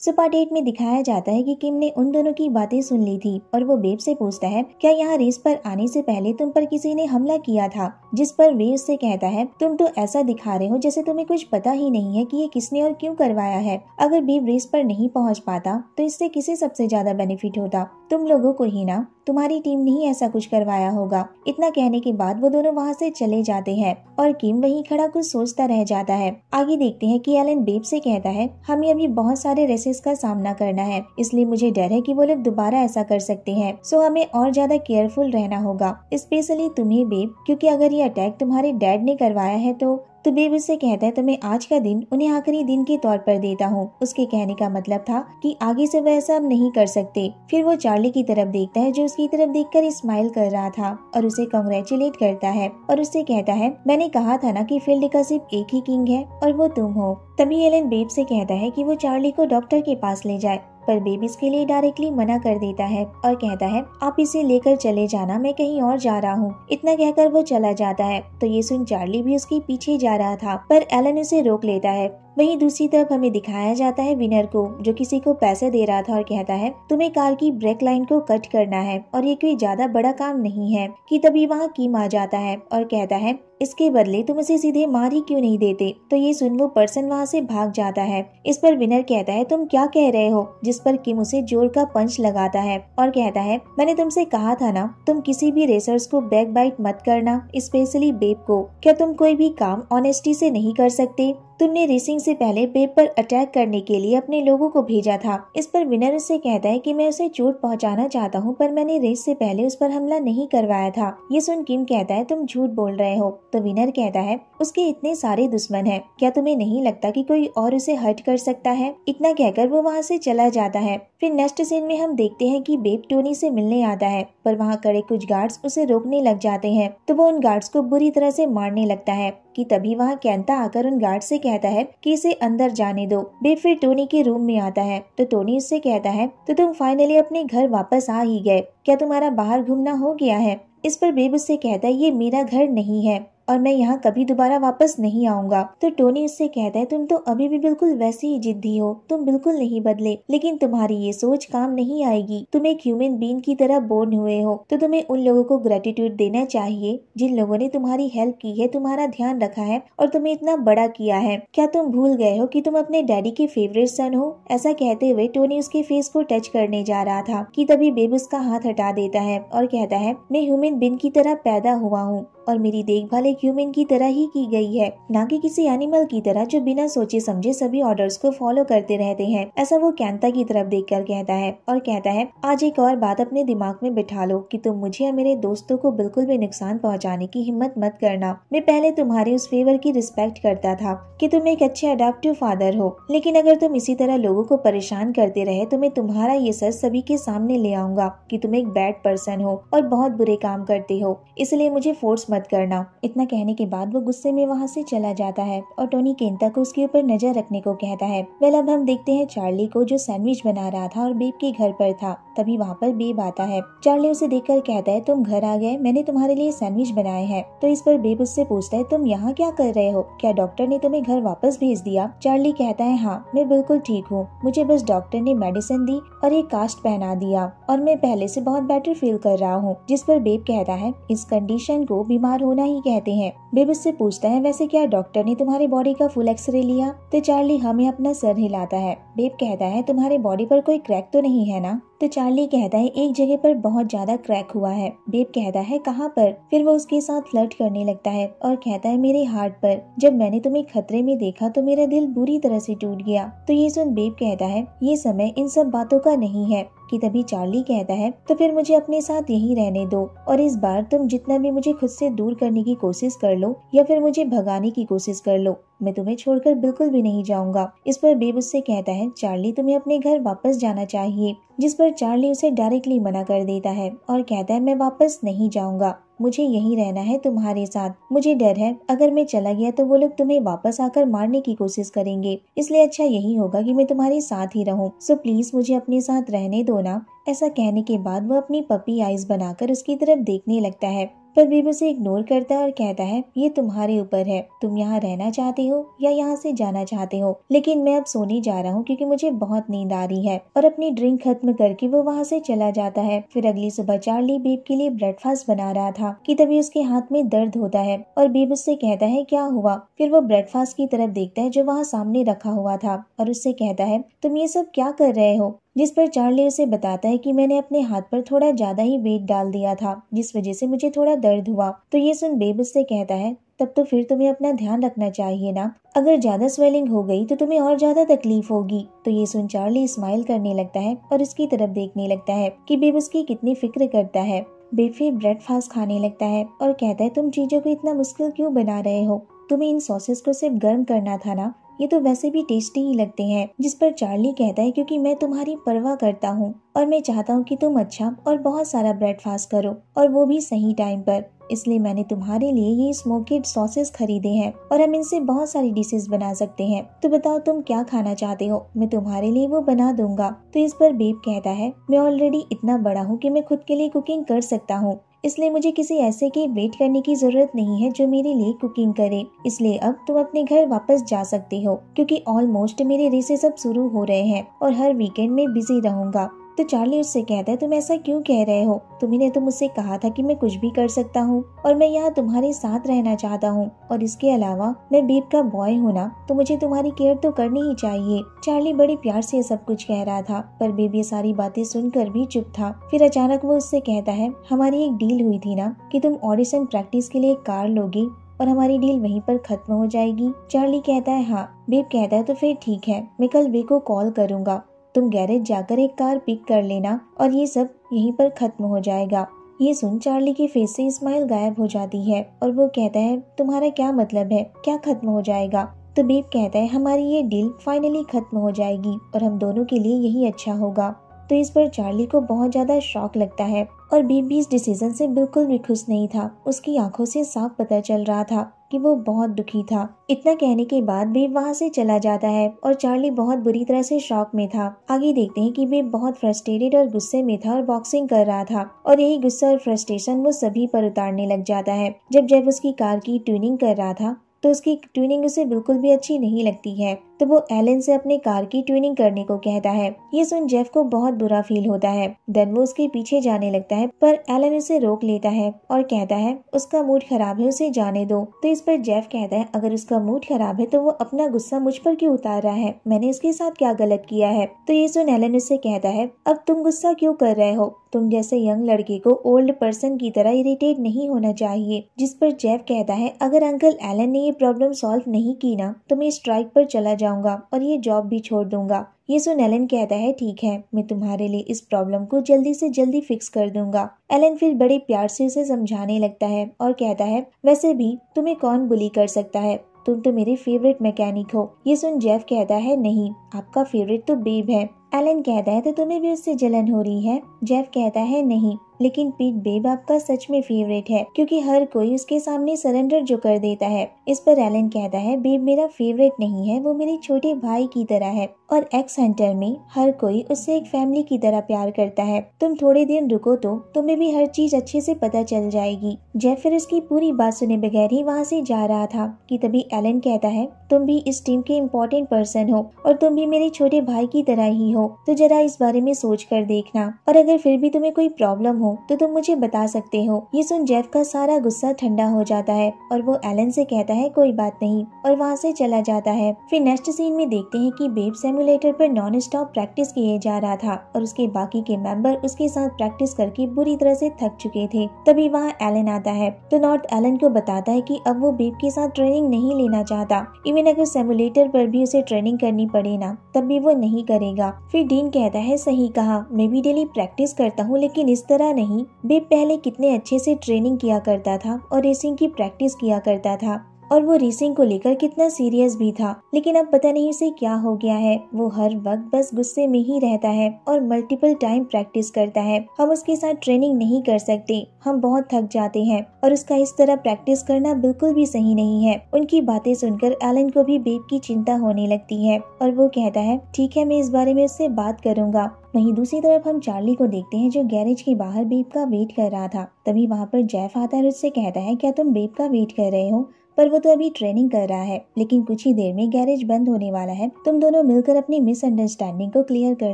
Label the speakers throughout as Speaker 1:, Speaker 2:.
Speaker 1: Super date में दिखाया जाता है कि किम ने उन दोनों की बातें सुन ली थी और वो बेब से पूछता है क्या यहाँ रेस पर आने से पहले तुम पर किसी ने हमला किया था, जिस पर वे उससे कहता है तुम तो ऐसा दिखा रहे हो जैसे तुम्हें कुछ पता ही नहीं है कि ये किसने और क्यों करवाया है। अगर बेब रेस पर नहीं पहुँच पाता तो इससे किसे सबसे ज्यादा बेनिफिट होता, तुम लोगों को ही ना, तुम्हारी टीम ने ही ऐसा कुछ करवाया होगा। इतना कहने के बाद वो दोनों वहाँ से चले जाते हैं और किम वहीं खड़ा कुछ सोचता रह जाता है। आगे देखते हैं कि एलन बेब से कहता है हमें अभी बहुत सारे रेसेस का सामना करना है, इसलिए मुझे डर है कि वो लोग दोबारा ऐसा कर सकते हैं, सो हमें और ज्यादा केयरफुल रहना होगा, स्पेशली तुम्हें बेब, क्योंकि अगर ये अटैक तुम्हारे डैड ने करवाया है तो बेब उससे कहता है तुम्हें आज का दिन उन्हें आखिरी दिन के तौर पर देता हूँ। उसके कहने का मतलब था कि आगे से वह ऐसा अब नहीं कर सकते। फिर वो चार्ली की तरफ देखता है जो उसकी तरफ देखकर स्माइल कर रहा था और उसे कांग्रेचुलेट करता है और उससे कहता है मैंने कहा था ना कि फील्ड का सिर्फ एक ही किंग है और वो तुम हो। तभी एलन बेब से कहता है कि वो चार्ली को डॉक्टर के पास ले जाए, पर बेब इसके लिए डायरेक्टली मना कर देता है और कहता है आप इसे लेकर चले जाना, मैं कहीं और जा रहा हूँ। इतना कहकर वो चला जाता है तो ये सुन चार्ली भी उसके पीछे जा रहा था, पर एलन उसे रोक लेता है। वहीं दूसरी तरफ हमें दिखाया जाता है विनर को जो किसी को पैसे दे रहा था और कहता है तुम्हें कार की ब्रेक लाइन को कट करना है और ये कोई ज्यादा बड़ा काम नहीं है कि तभी वहाँ किम आ जाता है और कहता है इसके बदले तुम उसे सीधे मार ही क्यों नहीं देते। तो ये सुन वो पर्सन वहाँ से भाग जाता है। इस पर विनर कहता है तुम क्या कह रहे हो, जिस पर किम उसे जोर का पंच लगाता है और कहता है मैंने तुमसे कहा था ना तुम किसी भी रेसर्स को बैक बाइट मत करना, स्पेशली बेब को। क्या तुम कोई भी काम ऑनेस्टी से नहीं कर सकते? तुमने रेसिंग से पहले बेब पर अटैक करने के लिए अपने लोगों को भेजा था। इस पर विनर उससे कहता है कि मैं उसे चोट पहुंचाना चाहता हूं, पर मैंने रेस से पहले उस पर हमला नहीं करवाया था। ये सुन किम कहता है तुम झूठ बोल रहे हो। तो विनर कहता है उसके इतने सारे दुश्मन हैं, क्या तुम्हें नहीं लगता कि कोई और उसे हर्ट कर सकता है? इतना कहकर वो वहाँ से चला जाता है। फिर नेक्स्ट सीन में हम देखते हैं कि बेब टोनी से मिलने आता है, पर वहाँ खड़े कुछ गार्ड्स उसे रोकने लग जाते हैं तो वो उन गार्ड्स को बुरी तरह से मारने लगता है कि तभी वहाँ कैंता आकर उन गार्ड से कहता है कि इसे अंदर जाने दो। बेब फिर टोनी के रूम में आता है तो टोनी उससे कहता है तो तुम फाइनली अपने घर वापस आ ही गए, क्या तुम्हारा बाहर घूमना हो गया है? इस पर बेब उससे कहता है ये मेरा घर नहीं है और मैं यहाँ कभी दोबारा वापस नहीं आऊंगा। तो टोनी उससे कहता है तुम तो अभी भी बिल्कुल वैसे ही जिद्दी हो, तुम बिल्कुल नहीं बदले, लेकिन तुम्हारी ये सोच काम नहीं आएगी। तुम एक ह्यूमन बीइंग की तरह बोर्न हुए हो, तो तुम्हें उन लोगों को ग्रेटिट्यूड देना चाहिए जिन लोगों ने तुम्हारी हेल्प की है, तुम्हारा ध्यान रखा है और तुम्हें इतना बड़ा किया है। क्या तुम भूल गए हो कि तुम अपने डैडी के फेवरेट सन हो? ऐसा कहते हुए टोनी उसके फेस को टच करने जा रहा था कि तभी बेब उसका हाथ हटा देता है और कहता है मैं ह्यूमन बीइंग की तरह पैदा हुआ हूँ और मेरी देखभाल एक ह्यूमन की तरह ही की गई है, ना कि किसी एनिमल की तरह जो बिना सोचे समझे सभी ऑर्डर्स को फॉलो करते रहते हैं। ऐसा वो कैंता की तरफ देखकर कहता है और कहता है आज एक और बात अपने दिमाग में बिठा लो कि तुम मुझे और मेरे दोस्तों को बिल्कुल भी नुकसान पहुंचाने की हिम्मत मत करना। मैं पहले तुम्हारे उस फेवर की रिस्पेक्ट करता था कि तुम एक अच्छे अडॉप्टिव फादर हो, लेकिन अगर तुम इसी तरह लोगों को परेशान करते रहे तो मैं तुम्हारा ये सच सभी के सामने ले आऊंगा कि तुम एक बैड पर्सन हो और बहुत बुरे काम करते हो, इसलिए मुझे फोर्स मत करना। इतना कहने के बाद वो गुस्से में वहाँ से चला जाता है और टोनी केंता को उसके ऊपर नजर रखने को कहता है। वेल अब हम देखते हैं चार्ली को जो सैंडविच बना रहा था और बेब के घर पर था। तभी वहाँ पर बेब आता है। चार्ली उसे देखकर कहता है तुम घर आ गए, मैंने तुम्हारे लिए सैंडविच बनाए हैं। तो इस पर बेब उससे पूछता है तुम यहाँ क्या कर रहे हो, क्या डॉक्टर ने तुम्हें घर वापस भेज दिया? चार्ली कहता है हाँ मैं बिल्कुल ठीक हूँ, मुझे बस डॉक्टर ने मेडिसिन दी और एक कास्ट पहना दिया और मैं पहले से बहुत बेटर फील कर रहा हूँ। जिस पर बेब कहता है इस कंडीशन को बीमार होना ही कहते हैं। बेब उससे पूछता है वैसे क्या डॉक्टर ने तुम्हारी बॉडी का फुल एक्सरे लिया? तो चार्ली हमें अपना सर हिलाता है। बेब कहता है तुम्हारे बॉडी पर कोई क्रैक तो नहीं है ना? तो चार्ली कहता है एक जगह पर बहुत ज्यादा क्रैक हुआ है। बेब कहता है कहाँ पर? फिर वो उसके साथ फ्लर्ट करने लगता है और कहता है मेरे हार्ट पर। जब मैंने तुम्हें खतरे में देखा तो मेरा दिल बुरी तरह से टूट गया। तो ये सुन बेब कहता है ये समय इन सब बातों का नहीं है। कि तभी चार्ली कहता है तो फिर मुझे अपने साथ यहीं रहने दो और इस बार तुम जितना भी मुझे खुद से दूर करने की कोशिश कर लो या फिर मुझे भगाने की कोशिश कर लो, मैं तुम्हें छोड़कर बिल्कुल भी नहीं जाऊंगा। इस पर बेब उससे कहता है चार्ली तुम्हें अपने घर वापस जाना चाहिए। जिस पर चार्ली उसे डायरेक्टली मना कर देता है और कहता है मैं वापस नहीं जाऊंगा, मुझे यहीं रहना है तुम्हारे साथ। मुझे डर है अगर मैं चला गया तो वो लोग तुम्हें वापस आकर मारने की कोशिश करेंगे, इसलिए अच्छा यही होगा कि मैं तुम्हारे साथ ही रहूं। सो प्लीज मुझे अपने साथ रहने दो ना। ऐसा कहने के बाद वो अपनी पपी आइज बनाकर उसकी तरफ देखने लगता है। पर बेब उसे इग्नोर करता है और कहता है ये तुम्हारे ऊपर है, तुम यहाँ रहना चाहते हो या यहाँ से जाना चाहते हो, लेकिन मैं अब सोने जा रहा हूँ क्योंकि मुझे बहुत नींद आ रही है। और अपनी ड्रिंक खत्म करके वो वहाँ से चला जाता है। फिर अगली सुबह चार्ली बेब के लिए ब्रेकफास्ट बना रहा था कि तभी उसके हाथ में दर्द होता है और बेब उससे कहता है क्या हुआ। फिर वो ब्रेकफास्ट की तरफ देखता है जो वहाँ सामने रखा हुआ था और उससे कहता है तुम ये सब क्या कर रहे हो, जिस पर चार्ली उसे बताता है कि मैंने अपने हाथ पर थोड़ा ज्यादा ही वेट डाल दिया था जिस वजह से मुझे थोड़ा दर्द हुआ। तो ये सुन बेब उससे कहता है तब तो फिर तुम्हें अपना ध्यान रखना चाहिए ना, अगर ज्यादा स्वेलिंग हो गई तो तुम्हें और ज्यादा तकलीफ होगी। तो ये सुन चार्ली स्माइल करने लगता है और उसकी तरफ देखने लगता है कि बेब उसकी कितनी फिक्र करता है। बेब फिर ब्रेकफास्ट खाने लगता है और कहता है तुम चीजों को इतना मुश्किल क्यों बना रहे हो, तुम्हें इन सॉसेस को सिर्फ गर्म करना था ना, ये तो वैसे भी टेस्टी ही लगते हैं। जिस पर चार्ली कहता है क्योंकि मैं तुम्हारी परवाह करता हूँ और मैं चाहता हूँ कि तुम अच्छा और बहुत सारा ब्रेकफास्ट करो और वो भी सही टाइम पर, इसलिए मैंने तुम्हारे लिए ये स्मोकेड सॉसेस खरीदे हैं और हम इनसे बहुत सारी डिशेस बना सकते हैं। तो बताओ तुम क्या खाना चाहते हो, मैं तुम्हारे लिए वो बना दूंगा। तो इस पर बेब कहता है मैं ऑलरेडी इतना बड़ा हूँ कि मैं खुद के लिए कुकिंग कर सकता हूँ, इसलिए मुझे किसी ऐसे की वेट करने की जरूरत नहीं है जो मेरे लिए कुकिंग करे, इसलिए अब तुम अपने घर वापस जा सकती हो क्योंकि ऑलमोस्ट मेरे रेसेस अब शुरू हो रहे हैं और हर वीकेंड में बिजी रहूंगा। तो चार्ली उससे कहता है तुम ऐसा क्यों कह रहे हो, तुमने तो मुझसे कहा था कि मैं कुछ भी कर सकता हूँ और मैं यहाँ तुम्हारे साथ रहना चाहता हूँ और इसके अलावा मैं बेब का बॉय हूँ ना, तो मुझे तुम्हारी केयर तो करनी ही चाहिए। चार्ली बड़े प्यार से सब कुछ कह रहा था पर बेब ये सारी बातें सुनकर भी चुप था। फिर अचानक वो उससे कहता है हमारी एक डील हुई थी ना कि तुम ऑडिशन प्रैक्टिस के लिए एक कार लोगी और हमारी डील वहीं पर खत्म हो जाएगी। चार्ली कहता है हाँ। बेब कहता है तो फिर ठीक है, मैं कल बे को कॉल करूंगा, तुम गैरेज जाकर एक कार पिक कर लेना और ये सब यहीं पर खत्म हो जाएगा। ये सुन चार्ली के फेस से स्माइल गायब हो जाती है और वो कहता है तुम्हारा क्या मतलब है, क्या खत्म हो जाएगा। तो बेब कहता है हमारी ये डील फाइनली खत्म हो जाएगी और हम दोनों के लिए यही अच्छा होगा। तो इस पर चार्ली को बहुत ज्यादा शॉक लगता है और बेब भी इस डिसीजन से बिल्कुल भी खुश नहीं था। उसकी आंखों से साफ पता चल रहा था कि वो बहुत दुखी था। इतना कहने के बाद बेब वहाँ से चला जाता है और चार्ली बहुत बुरी तरह से शॉक में था। आगे देखते हैं कि बेब बहुत फ्रस्ट्रेटेड और गुस्से में था और बॉक्सिंग कर रहा था और यही गुस्सा और फ्रस्ट्रेशन वो सभी पर उतारने लग जाता है। जब जेफ उसकी कार की ट्यूनिंग कर रहा था तो उसकी ट्यूनिंग उसे बिल्कुल भी अच्छी नहीं लगती है, तो वो एलन से अपने कार की ट्यूनिंग करने को कहता है। ये सुन जेफ को बहुत बुरा फील होता है। देन वो उसके पीछे जाने लगता है पर एलन उसे रोक लेता है और कहता है उसका मूड खराब है, उसे जाने दो। तो इस पर जेफ कहता है अगर उसका मूड खराब है तो वो अपना गुस्सा मुझ पर क्यों उतार रहा है, मैंने उसके साथ क्या गलत किया है। तो ये सुन एलन उससे कहता है अब तुम गुस्सा क्यों कर रहे हो, तुम जैसे यंग लड़के को ओल्ड पर्सन की तरह इरिटेट नहीं होना चाहिए। जिस पर जेफ कहता है अगर अंकल एलन ने ये प्रॉब्लम सॉल्व नहीं की ना तो मैं स्ट्राइक पर चला जाऊंगा और ये जॉब भी छोड़ दूंगा। ये सुन एलन कहता है ठीक है, मैं तुम्हारे लिए इस प्रॉब्लम को जल्दी से जल्दी फिक्स कर दूंगा। एलन फिर बड़े प्यार से उसे समझाने लगता है और कहता है वैसे भी तुम्हें कौन बुली कर सकता है, तुम तो मेरे फेवरेट मैकेनिक हो। ये सुन जेफ कहता है नहीं, आपका फेवरेट तो बेब है। एलन कहता है तो तुम्हें भी उससे जलन हो रही है। जेफ कहता है नहीं, लेकिन पीट बेब आपका सच में फेवरेट है क्योंकि हर कोई उसके सामने सरेंडर जो कर देता है। इस पर एलन कहता है बेब मेरा फेवरेट नहीं है, वो मेरे छोटे भाई की तरह है और एक्स हंटर में हर कोई उससे एक फैमिली की तरह प्यार करता है। तुम थोड़े दिन रुको तो तुम्हें भी हर चीज अच्छे से पता चल जाएगी। जेफ फिर उसकी पूरी बात सुने बगैर ही वहाँ से जा रहा था कि तभी एलन कहता है तुम भी इस टीम के इम्पोर्टेंट पर्सन हो और तुम भी मेरे छोटे भाई की तरह ही हो, तो जरा इस बारे में सोच कर देखना और अगर फिर भी तुम्हें कोई प्रॉब्लम हो तो तुम मुझे बता सकते हो। ये सुन जेफ का सारा गुस्सा ठंडा हो जाता है और वो एलन से कहता है कोई बात नहीं और वहाँ से चला जाता है। फिर नेक्स्ट सीन में देखते हैं कि बेब सिमुलेटर पर नॉन स्टॉप प्रैक्टिस किए जा रहा था और उसके बाकी के मेंबर उसके साथ प्रैक्टिस करके बुरी तरह से थक चुके थे। तभी वहाँ एलन आता है तो नॉर्थ एलन को बताता है कि अब वो बेब के साथ ट्रेनिंग नहीं लेना चाहता, इवन अगर सिमुलेटर पर भी उसे ट्रेनिंग करनी पड़े ना तब भी वो नहीं करेगा। फिर डीन कहता है सही कहा, मैं भी डेली प्रैक्टिस करता हूँ लेकिन इस तरह नहीं। बेब पहले कितने अच्छे से ट्रेनिंग किया करता था और रेसिंग की प्रैक्टिस किया करता था, और वो रेसिंग को लेकर कितना सीरियस भी था, लेकिन अब पता नहीं उसे क्या हो गया है। वो हर वक्त बस गुस्से में ही रहता है और मल्टीपल टाइम प्रैक्टिस करता है। हम उसके साथ ट्रेनिंग नहीं कर सकते, हम बहुत थक जाते हैं और उसका इस तरह प्रैक्टिस करना बिल्कुल भी सही नहीं है। उनकी बातें सुनकर एलन को भी बेब की चिंता होने लगती है और वो कहता है ठीक है, मैं इस बारे में उससे बात करूंगा। वहीं दूसरी तरफ हम चार्ली को देखते हैं जो गैरेज के बाहर बेब का वेट कर रहा था। तभी वहाँ पर जेफ आता है और उससे कहता है क्या तुम बेब का वेट कर रहे हो? पर वो तो अभी ट्रेनिंग कर रहा है, लेकिन कुछ ही देर में गैरेज बंद होने वाला है। तुम दोनों मिलकर अपनी मिसअंडरस्टैंडिंग को क्लियर कर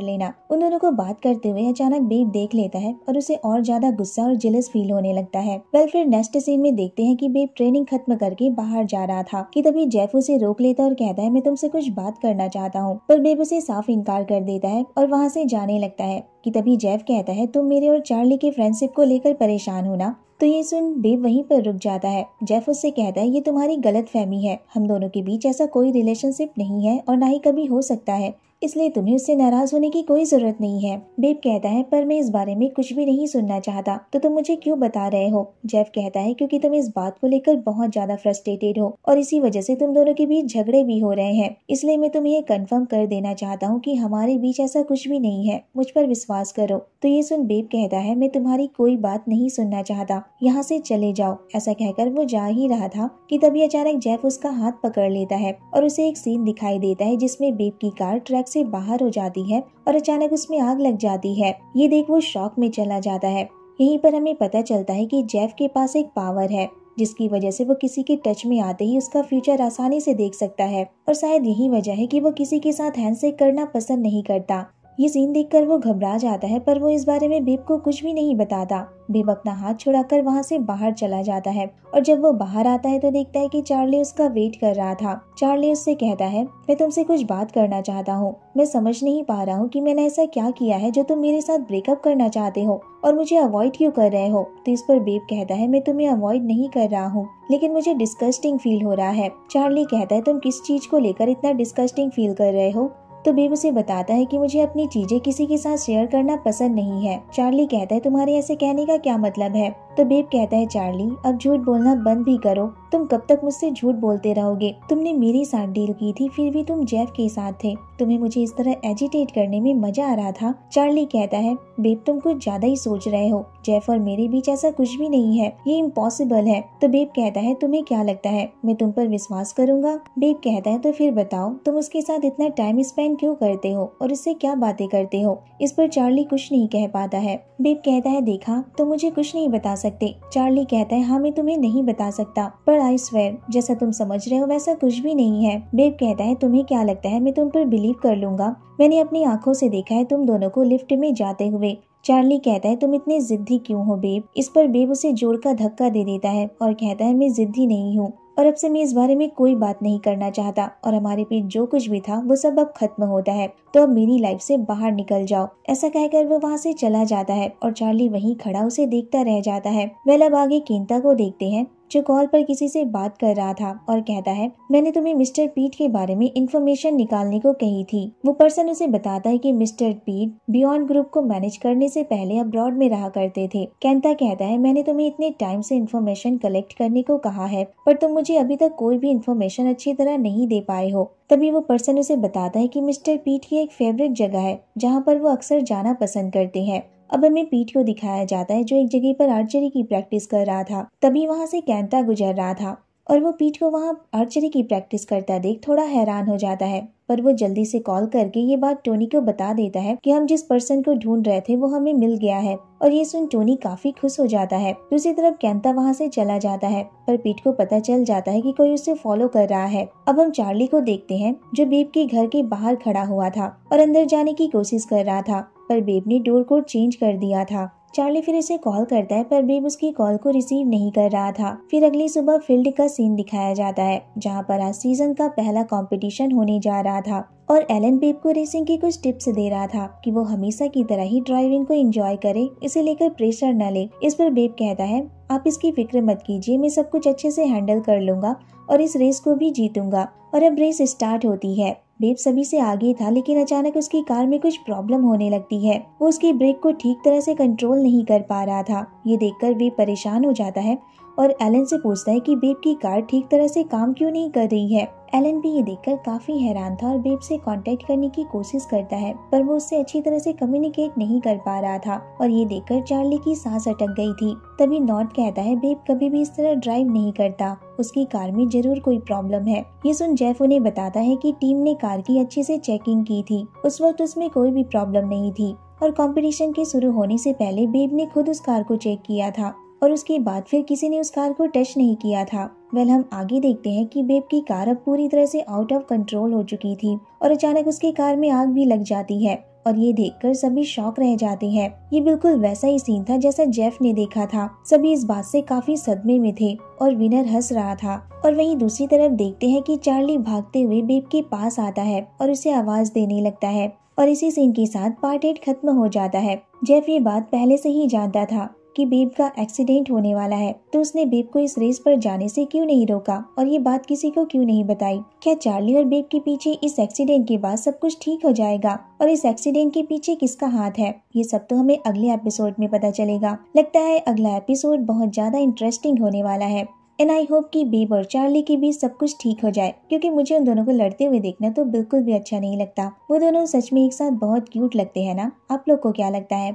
Speaker 1: लेना। उन दोनों को बात करते हुए अचानक बेब देख लेता है और उसे और ज्यादा गुस्सा और जेलस फील होने लगता है। फिर नेक्स्ट सीन में देखते हैं कि बेब ट्रेनिंग खत्म करके बाहर जा रहा था कि तभी जेफ उसे रोक लेता और कहता है मैं तुमसे कुछ बात करना चाहता हूँ। पर बेब उसे साफ इनकार कर देता है और वहाँ से जाने लगता है कि तभी जेफ कहता है तुम मेरे और चार्ली के फ्रेंडशिप को लेकर परेशान हो ना? तो ये सुन बेब वहीं पर रुक जाता है। जेफ उससे कहता है ये तुम्हारी गलतफहमी है, हम दोनों के बीच ऐसा कोई रिलेशनशिप नहीं है और ना ही कभी हो सकता है, इसलिए तुम्हें उससे नाराज होने की कोई जरूरत नहीं है। बेब कहता है पर मैं इस बारे में कुछ भी नहीं सुनना चाहता, तो तुम मुझे क्यों बता रहे हो? जेफ कहता है क्योंकि तुम इस बात को लेकर बहुत ज्यादा फ्रस्ट्रेटेड हो और इसी वजह से तुम दोनों के बीच झगड़े भी हो रहे हैं, इसलिए मैं तुम्हें कंफर्म कर देना चाहता हूँ कि हमारे बीच ऐसा कुछ भी नहीं है, मुझ पर विश्वास करो। तो ये सुन बेब कहता है मैं तुम्हारी कोई बात नहीं सुनना चाहता, यहाँ से चले जाओ। ऐसा कहकर वो जा ही रहा था कि तभी अचानक जेफ उसका हाथ पकड़ लेता है और उसे एक सीन दिखाई देता है जिसमें बेब की कार ट्रैक से बाहर हो जाती है और अचानक उसमें आग लग जाती है। ये देख वो शॉक में चला जाता है। यहीं पर हमें पता चलता है कि जेफ के पास एक पावर है जिसकी वजह से वो किसी के टच में आते ही उसका फ्यूचर आसानी से देख सकता है और शायद यही वजह है कि वो किसी के साथ हैंडशेक करना पसंद नहीं करता। ये सीन देखकर वो घबरा जाता है पर वो इस बारे में बेब को कुछ भी नहीं बताता। बेब अपना हाथ छुड़ाकर वहाँ से बाहर चला जाता है और जब वो बाहर आता है तो देखता है कि चार्ली उसका वेट कर रहा था। चार्ली उससे कहता है मैं तुमसे कुछ बात करना चाहता हूँ, मैं समझ नहीं पा रहा हूँ कि मैंने ऐसा क्या किया है जो तुम मेरे साथ ब्रेकअप करना चाहते हो और मुझे अवॉइड क्यों कर रहे हो? तो इस पर बेब कहता है मैं तुम्हें अवॉइड नहीं कर रहा हूँ, लेकिन मुझे डिस्गस्टिंग फील हो रहा है। चार्ली कहता है तुम किस चीज को लेकर इतना डिस्गस्टिंग फील कर रहे हो? तो बेब उसे बताता है कि मुझे अपनी चीजें किसी के साथ शेयर करना पसंद नहीं है। चार्ली कहता है तुम्हारे ऐसे कहने का क्या मतलब है? तो बेब कहता है चार्ली अब झूठ बोलना बंद भी करो, तुम कब तक मुझसे झूठ बोलते रहोगे? तुमने मेरे साथ डील की थी, फिर भी तुम जेफ के साथ थे, तुम्हें मुझे इस तरह एजिटेट करने में मजा आ रहा था। चार्ली कहता है बेब तुम कुछ ज्यादा ही सोच रहे हो, जेफ और मेरे बीच ऐसा कुछ भी नहीं है, ये इम्पॉसिबल है। तो बेब कहता है तुम्हें क्या लगता है मैं तुम पर विश्वास करूंगा? बेब कहता है तो फिर बताओ तुम उसके साथ इतना टाइम स्पेंड क्यों करते हो और इससे क्या बातें करते हो? इस पर चार्ली कुछ नहीं कह पाता है। बेब कहता है देखा तो मुझे कुछ नहीं बता सकते। चार्ली कहता है हाँ मैं तुम्हें नहीं बता सकता, पर आई स्वेयर जैसा तुम समझ रहे हो वैसा कुछ भी नहीं है। बेब कहता है तुम्हें क्या लगता है मैं तुम पर बिलीव कर लूंगा? मैंने अपनी आंखों से देखा है तुम दोनों को लिफ्ट में जाते हुए। चार्ली कहता है तुम इतने जिद्दी क्यों हो बेब? इस पर बेब उसे जोर का धक्का दे देता है और कहता है मैं जिद्दी नहीं हूँ और अब से मैं इस बारे में कोई बात नहीं करना चाहता और हमारे बीच जो कुछ भी था वो सब अब खत्म होता है, तो अब मेरी लाइफ से बाहर निकल जाओ। ऐसा कहकर वो वहाँ से चला जाता है और चार्ली वहीं खड़ा उसे देखता रह जाता है। अब आगे केंता को देखते हैं जो कॉल पर किसी से बात कर रहा था और कहता है मैंने तुम्हें मिस्टर पीट के बारे में इंफॉर्मेशन निकालने को कही थी। वो पर्सन उसे बताता है कि मिस्टर पीट बियॉन्ड ग्रुप को मैनेज करने से पहले अब्रॉड में रहा करते थे। केंता कहता है मैंने तुम्हें इतने टाइम से इंफॉर्मेशन कलेक्ट करने को कहा है पर तुम मुझे अभी तक कोई भी इंफॉर्मेशन अच्छी तरह नहीं दे पाए हो। तभी वो पर्सन उसे बताता है कि मिस्टर पीट की एक फेवरेट जगह है जहाँ पर वो अक्सर जाना पसंद करते हैं। अब हमें पीट को दिखाया जाता है जो एक जगह पर आर्चरी की प्रैक्टिस कर रहा था। तभी वहाँ से केंता गुजर रहा था और वो पीट को वहाँ आर्चरी की प्रैक्टिस करता देख थोड़ा हैरान हो जाता है, पर वो जल्दी से कॉल करके ये बात टोनी को बता देता है कि हम जिस पर्सन को ढूंढ रहे थे वो हमें मिल गया है और ये सुन टोनी काफी खुश हो जाता है। दूसरी तरफ केंता वहाँ से चला जाता है पर पीट को पता चल जाता है कि कोई उसे फॉलो कर रहा है। अब हम चार्ली को देखते हैं जो बेब के घर के बाहर खड़ा हुआ था और अंदर जाने की कोशिश कर रहा था पर बेब ने डोर कोड चेंज कर दिया था। चार्ली फिर उसे कॉल करता है पर बेब उसकी कॉल को रिसीव नहीं कर रहा था। फिर अगली सुबह फील्ड का सीन दिखाया जाता है जहां पर आज सीजन का पहला कंपटीशन होने जा रहा था और एलन बेब को रेसिंग की कुछ टिप्स दे रहा था कि वो हमेशा की तरह ही ड्राइविंग को एंजॉय करे, इसे लेकर प्रेशर न ले। इस पर बेब कहता है आप इसकी फिक्र मत कीजिए, मैं सब कुछ अच्छे से हैंडल कर लूंगा और इस रेस को भी जीतूंगा। और अब रेस स्टार्ट होती है। बेब सभी से आगे था लेकिन अचानक उसकी कार में कुछ प्रॉब्लम होने लगती है। वो उसकी ब्रेक को ठीक तरह से कंट्रोल नहीं कर पा रहा था। ये देखकर बेब परेशान हो जाता है और एलन से पूछता है कि बेब की कार ठीक तरह से काम क्यों नहीं कर रही है। एलन भी ये देखकर काफी हैरान था और बेब से कांटेक्ट करने की कोशिश करता है, पर वो उससे अच्छी तरह से कम्युनिकेट नहीं कर पा रहा था और ये देखकर चार्ली की सांस अटक गई थी। तभी नॉट कहता है बेब कभी भी इस तरह ड्राइव नहीं करता, उसकी कार में जरूर कोई प्रॉब्लम है। ये सुन जेफ उन्हें बताता है कि टीम ने कार की अच्छे से चेकिंग की थी, उस वक्त उसमें कोई भी प्रॉब्लम नहीं थी और कंपटीशन के शुरू होने से पहले बेब ने खुद उस कार को चेक किया था और उसके बाद फिर किसी ने उस कार को टच नहीं किया था। हम आगे देखते हैं कि बेब की कार अब पूरी तरह से आउट ऑफ कंट्रोल हो चुकी थी और अचानक उसकी कार में आग भी लग जाती है और ये देखकर सभी शॉक रह जाते हैं। ये बिल्कुल वैसा ही सीन था जैसा जेफ ने देखा था। सभी इस बात से काफी सदमे में थे और विनर हंस रहा था। और वहीं दूसरी तरफ देखते हैं कि चार्ली भागते हुए बेब के पास आता है और उसे आवाज देने लगता है और इसी सीन के साथ पार्ट 8 खत्म हो जाता है। जेफ ये बात पहले से ही जानता था कि बेब का एक्सीडेंट होने वाला है, तो उसने बेब को इस रेस पर जाने से क्यों नहीं रोका और ये बात किसी को क्यों नहीं बताई। क्या चार्ली और बेब के पीछे इस एक्सीडेंट के बाद सब कुछ ठीक हो जाएगा और इस एक्सीडेंट के पीछे किसका हाथ है, ये सब तो हमें अगले एपिसोड में पता चलेगा। लगता है अगला एपिसोड बहुत ज्यादा इंटरेस्टिंग होने वाला है एंड आई होप कि बेब और चार्ली के बीच सब कुछ ठीक हो जाए, क्योंकि मुझे उन दोनों को लड़ते हुए देखना तो बिल्कुल भी अच्छा नहीं लगता। वो दोनों सच में एक साथ बहुत क्यूट लगते हैं ना। आप लोग को क्या लगता है?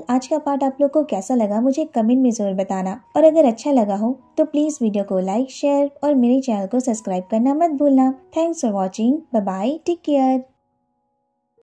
Speaker 1: आज का पार्ट आप लोग को कैसा लगा मुझे कमेंट में जरूर बताना और अगर अच्छा लगा हो तो प्लीज वीडियो को लाइक, शेयर और मेरे चैनल को सब्सक्राइब करना मत भूलना। Thanks for watching. Bye bye, take care.